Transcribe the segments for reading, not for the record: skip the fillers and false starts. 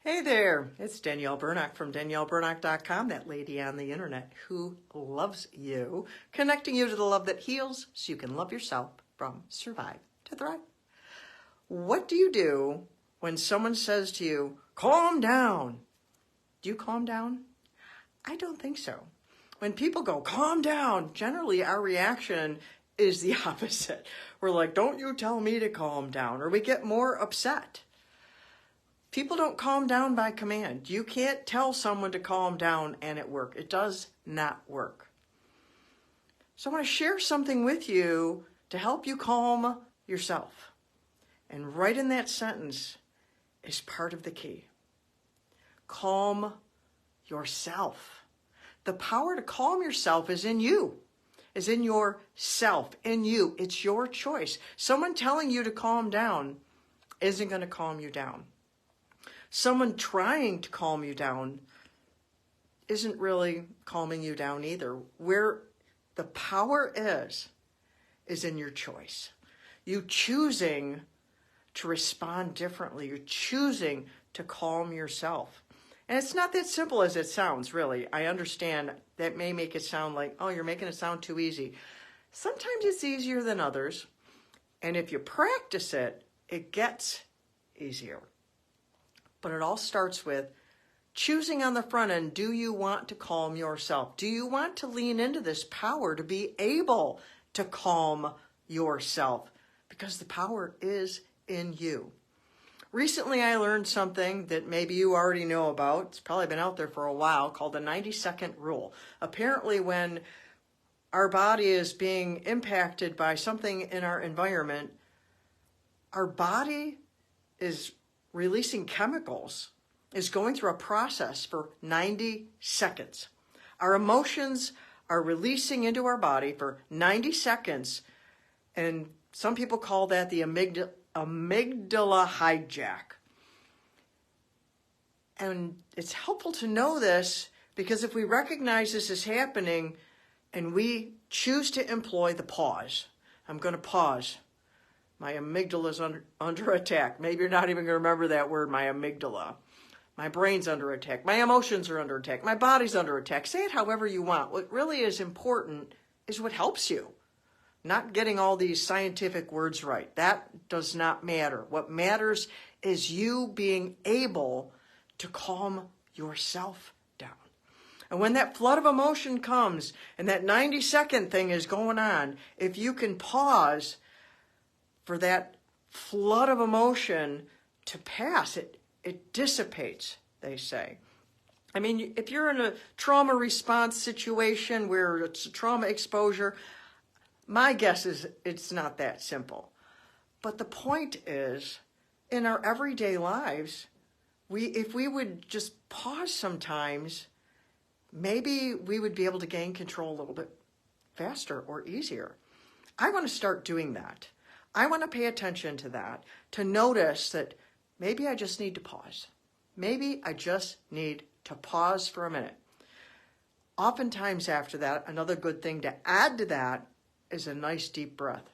Hey there, it's Danielle Burnock from DanielleBurnock.com, that lady on the internet who loves you, connecting you to the love that heals so you can love yourself from survive to thrive. What do you do when someone says to you, calm down? Do you calm down? I don't think so. When people go, calm down, generally our reaction is the opposite. We're like, don't you tell me to calm down, or we get more upset. People don't calm down by command. You can't tell someone to calm down and it works. It does not work. So I want to share something with you to help you calm yourself. And right in that sentence is part of the key. Calm yourself. The power to calm yourself is in you, is in yourself, in you. It's your choice. Someone telling you to calm down isn't going to calm you down. Someone trying to calm you down isn't really calming you down either. Where the power is in your choice. You choosing to respond differently. You're choosing to calm yourself. And it's not that simple as it sounds, really. I understand that may make it sound like, oh, you're making it sound too easy. Sometimes it's easier than others. And if you practice it, it gets easier. But it all starts with choosing on the front end. Do you want to calm yourself? Do you want to lean into this power to be able to calm yourself? Because the power is in you. Recently, I learned something that maybe you already know about. It's probably been out there for a while, called the 90-second rule. Apparently, when our body is being impacted by something in our environment, our body is releasing chemicals, is going through a process for 90 seconds. Our emotions are releasing into our body for 90 seconds, and some people call that the amygdala hijack. And it's helpful to know this because if we recognize this is happening and we choose to employ the pause, I'm going to pause. My amygdala is under attack. Maybe you're not even going to remember that word, my amygdala. My brain's under attack. My emotions are under attack. My body's under attack. Say it however you want. What really is important is what helps you. Not getting all these scientific words right. That does not matter. What matters is you being able to calm yourself down. And when that flood of emotion comes and that 90-second thing is going on, if you can pause for that flood of emotion to pass, it dissipates, they say. I mean, if you're in a trauma response situation where it's a trauma exposure, my guess is it's not that simple. But the point is, in our everyday lives, if we would just pause sometimes, maybe we would be able to gain control a little bit faster or easier. I want to start doing that. I want to pay attention to that, to notice that maybe I just need to pause. Maybe I just need to pause for a minute. Oftentimes after that, another good thing to add to that is a nice deep breath.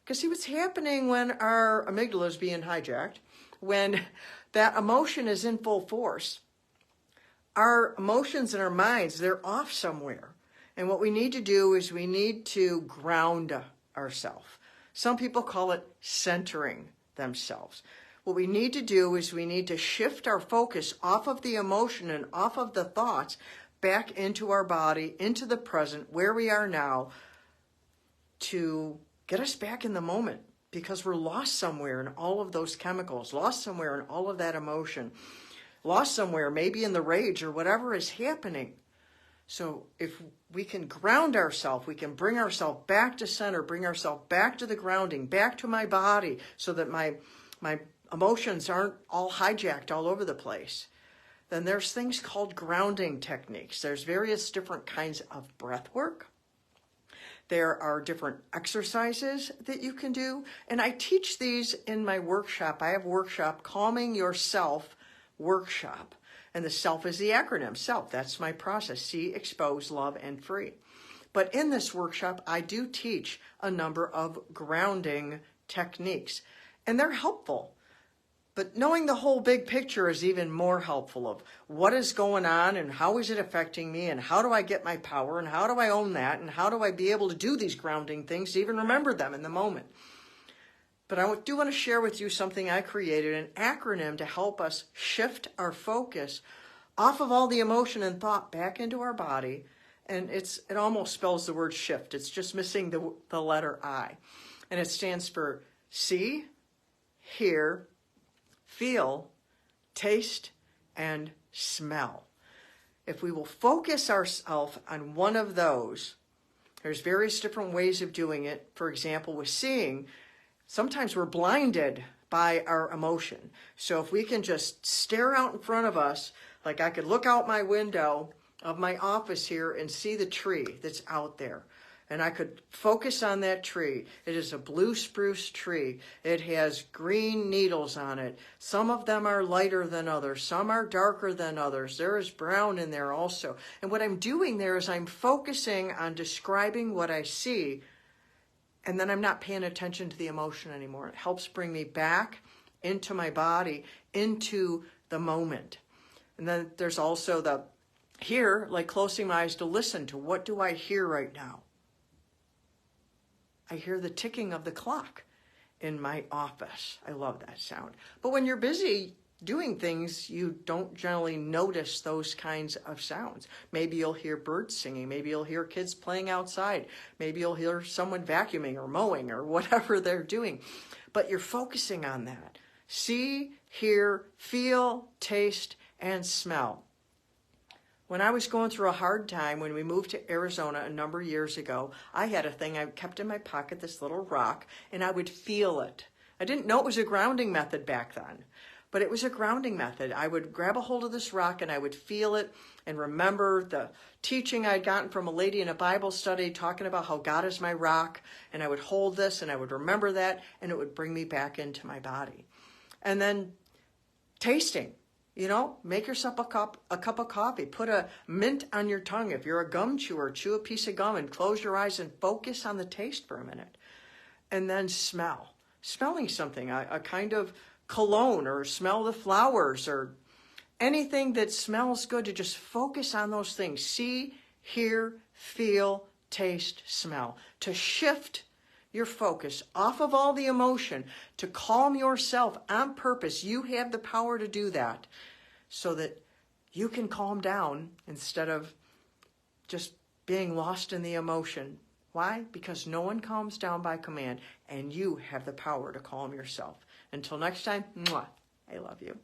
Because see what's happening when our amygdala is being hijacked, when that emotion is in full force, our emotions and our minds, they're off somewhere. And what we need to do is we need to ground ourselves. Some people call it centering themselves. What we need to do is we need to shift our focus off of the emotion and off of the thoughts back into our body, into the present, where we are now, to get us back in the moment, because we're lost somewhere in all of those chemicals, lost somewhere in all of that emotion, lost somewhere maybe in the rage or whatever is happening. So if we can ground ourselves, we can bring ourselves back to center, bring ourselves back to the grounding, back to my body, so that my emotions aren't all hijacked all over the place. Then there's things called grounding techniques. There's various different kinds of breath work. There are different exercises that you can do. And I teach these in my workshop. I have a workshop, Calming Yourself Workshop. And the self is the acronym, self. That's my process. See, expose, love, and free. But in this workshop, I do teach a number of grounding techniques. And they're helpful. But knowing the whole big picture is even more helpful of what is going on and how is it affecting me and how do I get my power and how do I own that and how do I be able to do these grounding things to even remember them in the moment. But I do want to share with you something I created, an acronym to help us shift our focus off of all the emotion and thought back into our body. And it almost spells the word shift. It's just missing the letter I. And it stands for see, hear, feel, taste, and smell. If we will focus ourselves on one of those, there's various different ways of doing it. For example, with seeing, sometimes we're blinded by our emotion. So if we can just stare out in front of us, like I could look out my window of my office here and see the tree that's out there. And I could focus on that tree. It is a blue spruce tree. It has green needles on it. Some of them are lighter than others. Some are darker than others. There is brown in there also. And what I'm doing there is I'm focusing on describing what I see, and then I'm not paying attention to the emotion anymore. It helps bring me back into my body, into the moment. And then there's also the hear, like closing my eyes to listen to what do I hear right now? I hear the ticking of the clock in my office. I love that sound. But when you're busy doing things, you don't generally notice those kinds of sounds. Maybe you'll hear birds singing. Maybe you'll hear kids playing outside. Maybe you'll hear someone vacuuming or mowing or whatever they're doing. But you're focusing on that. See, hear, feel, taste, and smell. When I was going through a hard time, when we moved to Arizona a number of years ago, I had a thing I kept in my pocket, this little rock, and I would feel it. I didn't know it was a grounding method back then, but it was a grounding method. I would grab a hold of this rock and I would feel it and remember the teaching I'd gotten from a lady in a Bible study talking about how God is my rock, and I would hold this and I would remember that, and it would bring me back into my body. And then tasting. You know, make yourself a cup of coffee. Put a mint on your tongue. If you're a gum chewer, chew a piece of gum and close your eyes and focus on the taste for a minute. And then smell. Smelling something, a kind of cologne, or smell the flowers, or anything that smells good, to just focus on those things. See, hear, feel, taste, smell. To shift your focus off of all the emotion, to calm yourself on purpose. You have the power to do that so that you can calm down instead of just being lost in the emotion. Why? Because no one calms down by command, and you have the power to calm yourself. Until next time, mwah, I love you.